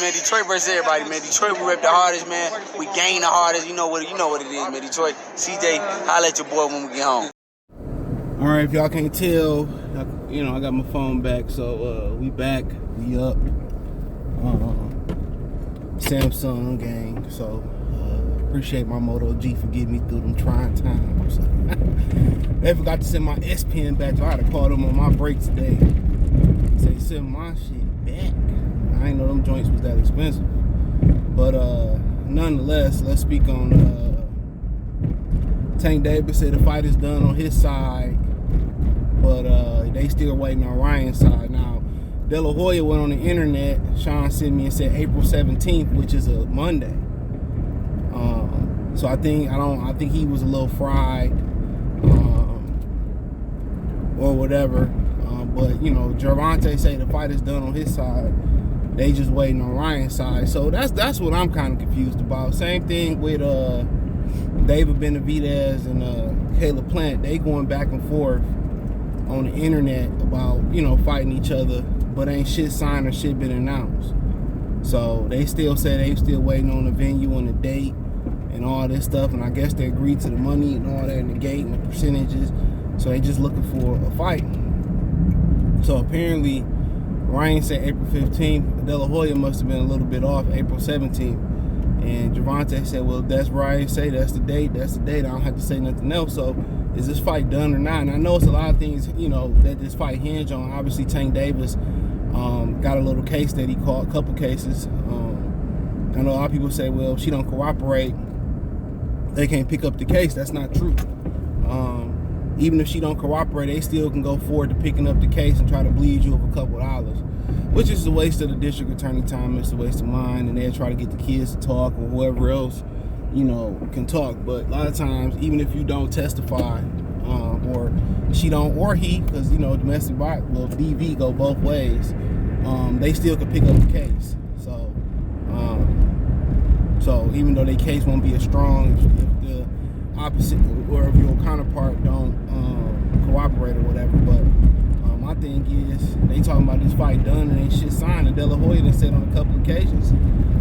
man. Detroit versus everybody, man. Detroit, we rep the hardest, man. We gain the hardest. You know what it is, man. Detroit, CJ, holla at your boy when we get home. All right, if y'all can't tell, you know, I got my phone back, so we back, we up. Samsung gang, so appreciate my Moto G for getting me through them trying times. They forgot to send my S Pen back, so I had to call them on my break today. Say send my shit back. I ain't know them joints was that expensive. But nonetheless, let's speak on Tank Davis said the fight is done on his side, but they still waiting on Ryan's side. Now, De La Hoya went on the internet. Sean sent me and said April 17th, which is a Monday. So I think he was a little fried, or whatever. But you know, Gervonta say the fight is done on his side. They just waiting on Ryan's side. So that's what I'm kind of confused about. Same thing with David Benavidez and Caleb Plant. They going back and forth on the internet about, you know, fighting each other, but ain't shit signed or shit been announced. So they still say they still waiting on the venue and the date and all this stuff, and I guess they agreed to the money and all that and the gate and the percentages. So they just looking for a fight. So apparently Ryan said April 15th. De La Hoya must have been a little bit off, April 17th. And Gervonta said, well, that's Ryan say, that's the date, I don't have to say nothing else. So is this fight done or not? And I know it's a lot of things, you know, that this fight hinge on. Obviously, Tank Davis got a little case that he caught, a couple cases. I know a lot of people say, well, if she don't cooperate, they can't pick up the case. That's not true. Even if she don't cooperate, they still can go forward to picking up the case and try to bleed you of a couple dollars, which is a waste of the district attorney time. It's a waste of mine, and they'll try to get the kids to talk or whoever else, you know, can talk. But a lot of times, even if you don't testify, or she don't, or he, because, you know, domestic violence, well, DV go both ways, they still can pick up the case. So even though their case won't be as strong if the opposite or if your counterpart don't cooperate or whatever. But my thing is, they talking about this fight done and ain't shit signed. And De La Hoya done said on a couple occasions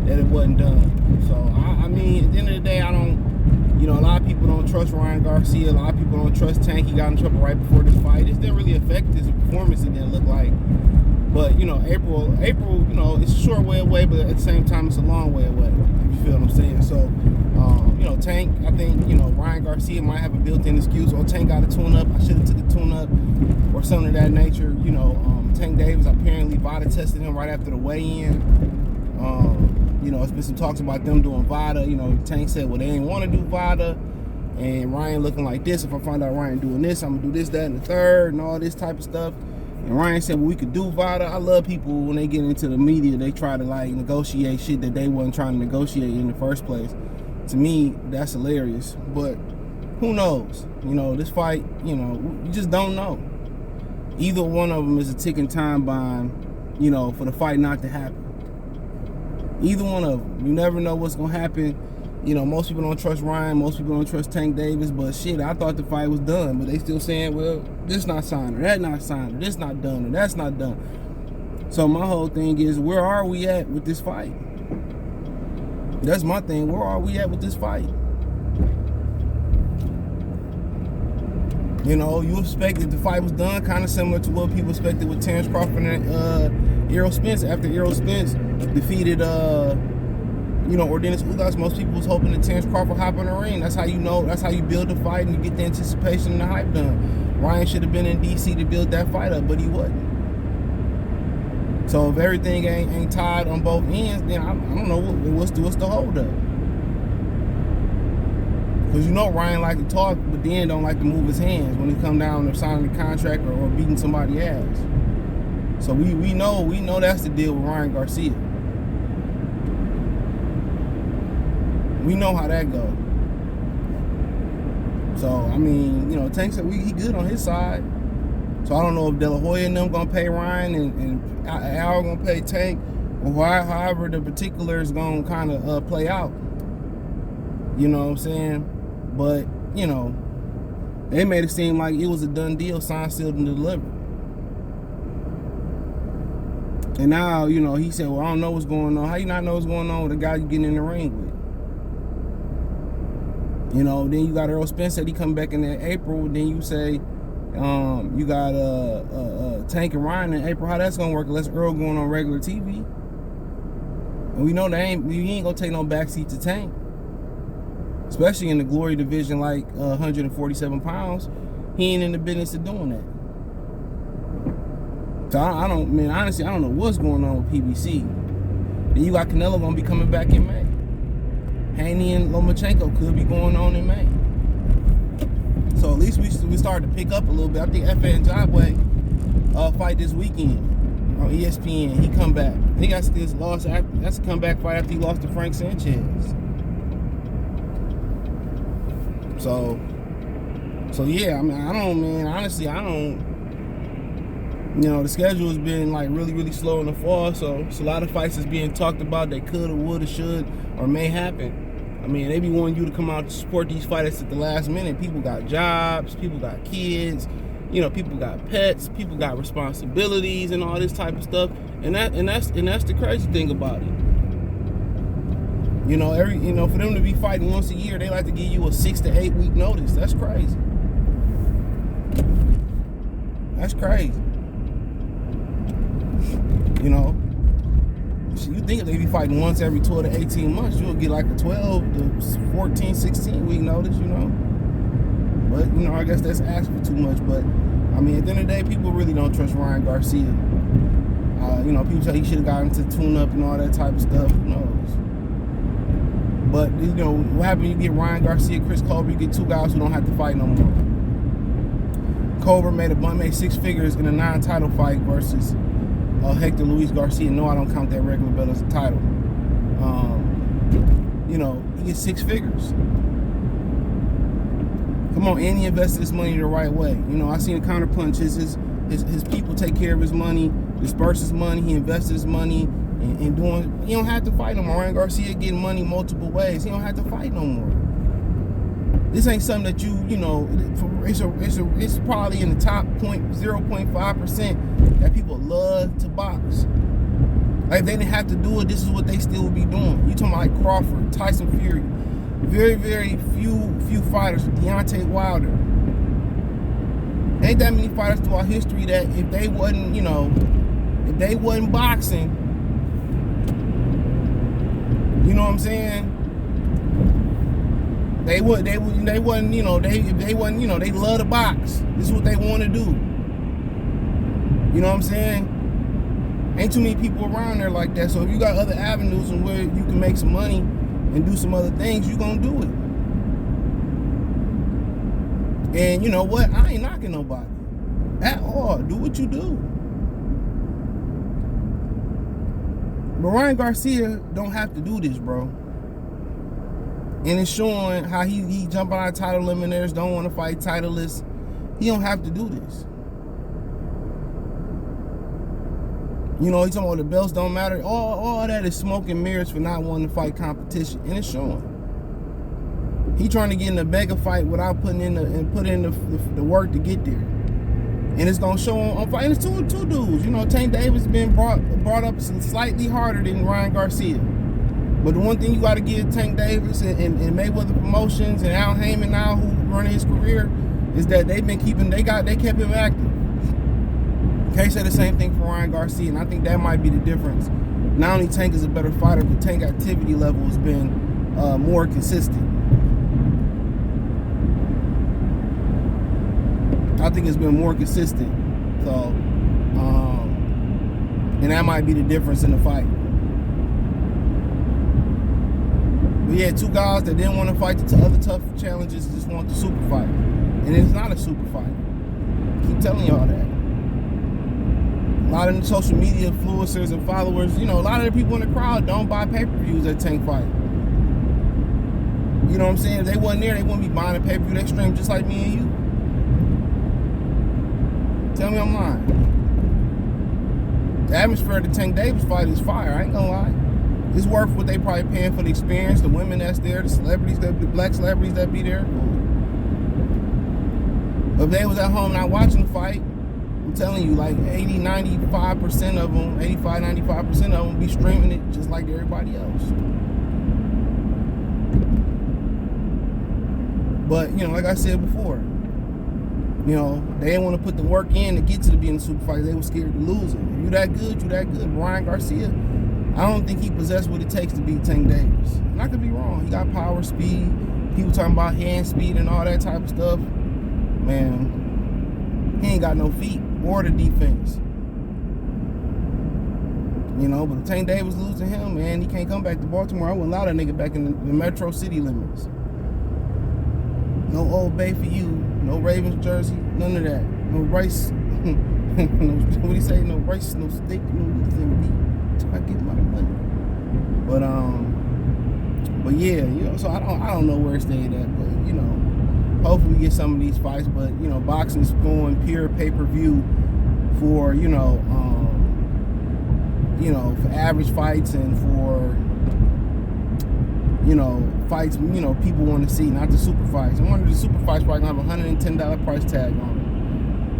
that it wasn't done. So I mean, at the end of the day, I don't, you know, a lot of people don't trust Ryan Garcia. A lot of people don't trust Tank. He got in trouble right before this fight. It didn't really affect his performance. It didn't look like. But, you know, April, you know, it's a short way away, but at the same time, it's a long way away, if you feel what I'm saying. So, you know, Tank, I think, you know, Ryan Garcia might have a built-in excuse, or Tank got a tune-up, I should have took a tune-up, or something of that nature. You know, Tank Davis, apparently VADA tested him right after the weigh-in. You know, there's been some talks about them doing VADA. You know, Tank said, well, they ain't want to do VADA, and Ryan looking like this. If I find out Ryan doing this, I'm going to do this, that, and the third, and all this type of stuff. And Ryan said, well, we could do VADA. I love people when they get into the media, they try to like negotiate shit that they wasn't trying to negotiate in the first place. To me, that's hilarious. But who knows? You know, this fight, you know, you just don't know. Either one of them is a ticking time bomb, you know, for the fight not to happen. Either one of them. You never know what's going to happen. You know, most people don't trust Ryan. Most people don't trust Tank Davis. But shit, I thought the fight was done. But they still saying, well, this not signed, or that not signed, or this not done, or that's not done. So my whole thing is, where are we at with this fight? That's my thing. Where are we at with this fight? You know, you expected the fight was done, kind of similar to what people expected with Terrence Crawford and Errol Spence. After Errol Spence defeated you know, Ordenis Ugas, most people was hoping that Terrence Crawford hop in the ring. That's how you know, that's how you build the fight and you get the anticipation and the hype done. Ryan should have been in DC to build that fight up, but he wasn't. So if everything ain't tied on both ends, then I don't know what's the hold up. Because you know Ryan like to talk, but then don't like to move his hands when he come down to signing the contract or beating somebody's ass. So we know that's the deal with Ryan Garcia. We know how that go. So, I mean, you know, Tank said he good on his side. So I don't know if De La Hoya and them gonna pay Ryan and Al gonna pay Tank, or however the particulars gonna kind of play out. You know what I'm saying? But, you know, they made it seem like it was a done deal, signed, sealed, and delivered. And now, you know, he said, well, I don't know what's going on. How you not know what's going on with the guy you getting in the ring with? You know, then you got Earl Spence said he come back in April. Then you say you got Tank and Ryan in April. How that's gonna work unless Earl going on regular TV? And we know you ain't gonna take no backseat to Tank, especially in the Glory division, like 147 pounds. He ain't in the business of doing that. So honestly, I don't know what's going on with PBC. Then you got Canelo gonna be coming back in May. Haney and Lomachenko could be going on in May. So at least we started to pick up a little bit. I think Efe and Jabwe fight this weekend on ESPN. He come back. He got his loss after. That's a comeback fight after he lost to Frank Sanchez. So yeah, I mean, honestly, I don't. You know, the schedule has been like really, really slow in the fall, so it's a lot of fights that's being talked about that could or would or should or may happen. I mean, they be wanting you to come out to support these fighters at the last minute. People got jobs, people got kids, you know, people got pets, people got responsibilities and all this type of stuff. And that's the crazy thing about it. You know, for them to be fighting once a year, they like to give you a 6 to 8 week notice. That's crazy. That's crazy. You know, you think if they be fighting once every 12 to 18 months, you'll get like a 12 to 14, 16 week notice, you know. But, you know, I guess that's asking for too much. But, I mean, at the end of the day, people really don't trust Ryan Garcia. You know, people say he should have gotten to tune up and all that type of stuff. Who knows? But, you know, what happens when you get Ryan Garcia, Chris Colbert, you get two guys who don't have to fight no more. Colbert made 6 figures in a non-title fight versus Hector Luis Garcia. No, I don't count that regular belt as a title. You know, he gets 6 figures. Come on, and he invested his money the right way. You know, I seen a counterpunch. His people take care of his money, disperse his money, he invested his money in doing. He don't have to fight no more. Ryan Garcia getting money multiple ways. He don't have to fight no more. This ain't something that you know, it's probably in the top 0.5% that people love to box. Like, if they didn't have to do it, this is what they still would be doing. You talking about like Crawford, Tyson Fury. Very, very few fighters. Deontay Wilder. Ain't that many fighters throughout history that if they wasn't, you know, if they wasn't boxing, you know what I'm saying? They wasn't, you know, they love to box. This is what they want to do. You know what I'm saying? Ain't too many people around there like that. So if you got other avenues and where you can make some money and do some other things, you gonna do it. And you know what? I ain't knocking nobody at all. Do what you do. But Ryan Garcia don't have to do this, bro. And it's showing how he jumping out of title eliminators, don't want to fight titleists. He don't have to do this. You know, he's talking about the belts don't matter. All that is smoke and mirrors for not wanting to fight competition. And it's showing. He trying to get in a mega fight without putting in the work to get there. And it's gonna show on fight. And it's two dudes. You know, Tank Davis been brought up slightly harder than Ryan Garcia. But the one thing you got to give Tank Davis and Mayweather Promotions and Al Heyman now, who running his career, is that they kept him active. Can't say the same thing for Ryan Garcia, and I think that might be the difference. Not only Tank is a better fighter, but Tank activity level has been more consistent. I think it's been more consistent. So, and that might be the difference in the fight. We had two guys that didn't want to fight the other tough challenges, just want the super fight. And it's not a super fight. I keep telling y'all that. A lot of the social media influencers and followers, you know, a lot of the people in the crowd don't buy pay-per-views at Tank fight. You know what I'm saying? If they wasn't there, they wouldn't be buying a pay-per-view. They stream just like me and you. Tell me I'm lying. The atmosphere of the Tank Davis fight is fire. I ain't gonna lie. It's worth what they probably paying for the experience, the women that's there, the celebrities, the black celebrities that be there. But if they was at home not watching the fight, I'm telling you, like 80, 95% of them, 85, 95% of them be streaming it just like everybody else. But, you know, like I said before, you know, they didn't want to put the work in to get to being the super fighter. They were scared to lose it. If you that good, you that good. Ryan Garcia, I don't think he possessed what it takes to beat Tank Davis. And I could be wrong. He got power, speed. People talking about hand speed and all that type of stuff. Man, he ain't got no feet or the defense. You know, but Tank Davis losing him, man, he can't come back to Baltimore. I wouldn't allow that nigga back in the Metro City limits. No Old Bay for you. No Ravens jersey. None of that. No rice. No, what do you say? No rice, no steak, no nothing meat. I get my money. But yeah, you know, so I don't know where it stayed at, but you know, hopefully we get some of these fights. But you know, boxing's going pure pay-per-view for for average fights and for fights people want to see, not the super fights. And one of the super fights probably gonna have a $110 price tag on it.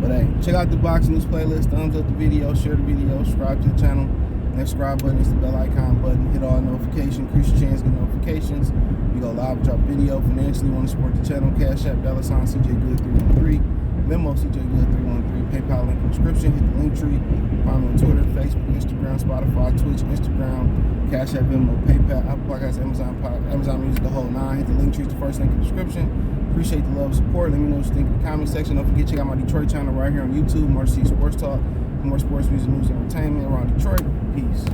But hey, check out the boxing news playlist. Thumbs up the video, share the video, subscribe to the channel. That subscribe button is the bell icon button. Hit all notifications, increase your chance to get notifications. We go live, drop video. Financially want to support the channel. Cash App, $ CJGood313. Venmo CJGood313. PayPal link in the description. Hit the link tree. Find me on Twitter, Facebook, Instagram, Spotify, Twitch, Instagram, Cash App, Venmo, PayPal, Apple Podcasts, Amazon Music, the whole nine. Hit the link tree, the first link in the description. Appreciate the love and support. Let me know what you think in the comment section. Don't forget, check out my Detroit channel right here on YouTube. More C Sports Talk, more sports, music, news, and entertainment around Detroit. Peace.